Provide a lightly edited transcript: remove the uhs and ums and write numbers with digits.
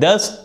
10